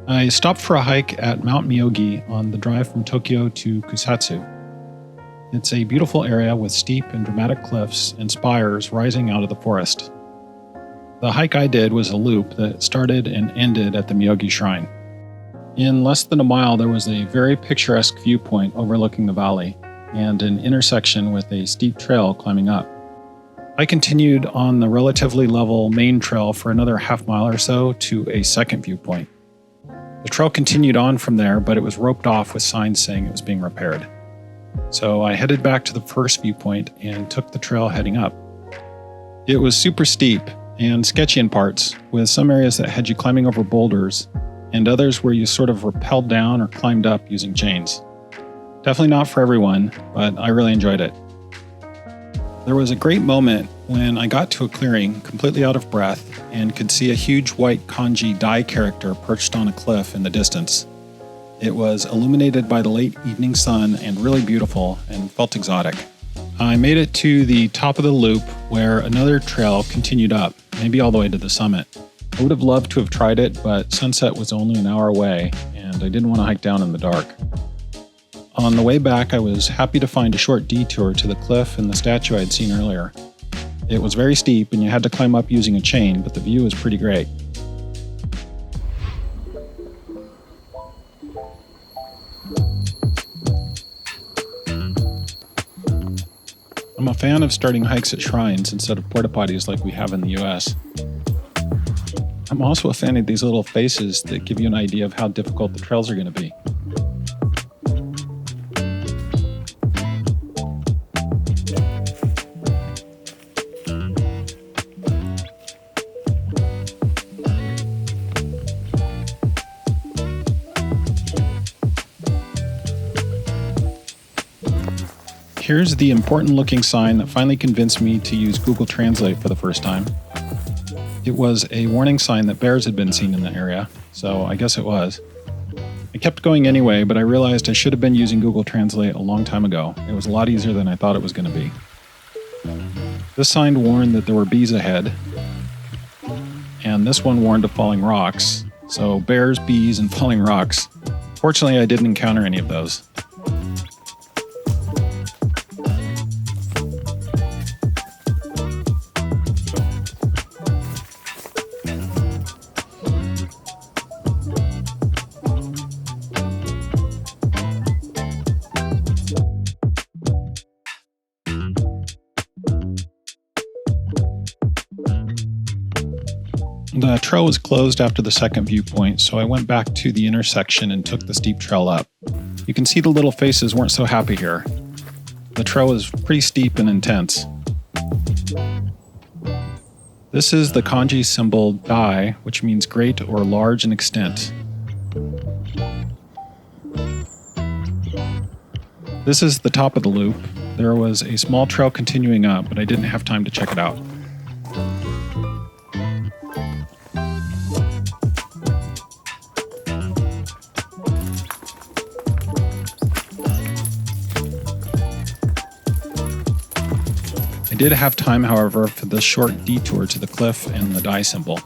I stopped for a hike at Mount Myōgi on the drive from Tokyo to Kusatsu. It's a beautiful area with steep and dramatic cliffs and spires rising out of the forest. The hike I did was a loop that started and ended at the Myōgi shrine. In less than a mile, there was a very picturesque viewpoint overlooking the valley and an intersection with a steep trail climbing up. I continued on the relatively level main trail for another half mile or so to a second viewpoint. The trail continued on from there, but it was roped off with signs saying it was being repaired. So I headed back to the first viewpoint and took the trail heading up. It was super steep and sketchy in parts, with some areas that had you climbing over boulders and others where you sort of rappelled down or climbed up using chains. Definitely not for everyone, but I really enjoyed it. There was a great moment when I got to a clearing, completely out of breath, and could see a huge white kanji dai character perched on a cliff in the distance. It was illuminated by the late evening sun and really beautiful and felt exotic. I made it to the top of the loop where another trail continued up, maybe all the way to the summit. I would have loved to have tried it, but sunset was only an hour away, and I didn't want to hike down in the dark. On the way back, I was happy to find a short detour to the cliff and the statue I had seen earlier. It was very steep and you had to climb up using a chain, but the view was pretty great. I'm a fan of starting hikes at shrines instead of porta potties like we have in the US. I'm also a fan of these little faces that give you an idea of how difficult the trails are going to be. Here's the important looking sign that finally convinced me to use Google Translate for the first time. It was a warning sign that bears had been seen in the area, so I guess it was. I kept going anyway, but I realized I should have been using Google Translate a long time ago. It was a lot easier than I thought it was going to be. This sign warned that there were bees ahead, and this one warned of falling rocks. So bears, bees, and falling rocks. Fortunately, I didn't encounter any of those. The trail was closed after the second viewpoint, so I went back to the intersection and took the steep trail up. You can see the little faces weren't so happy here. The trail was pretty steep and intense. This is the kanji symbol dai, which means great or large in extent. This is the top of the loop. There was a small trail continuing up, but I didn't have time to check it out. I did have time, however, for the short detour to the cliff and the dai symbol.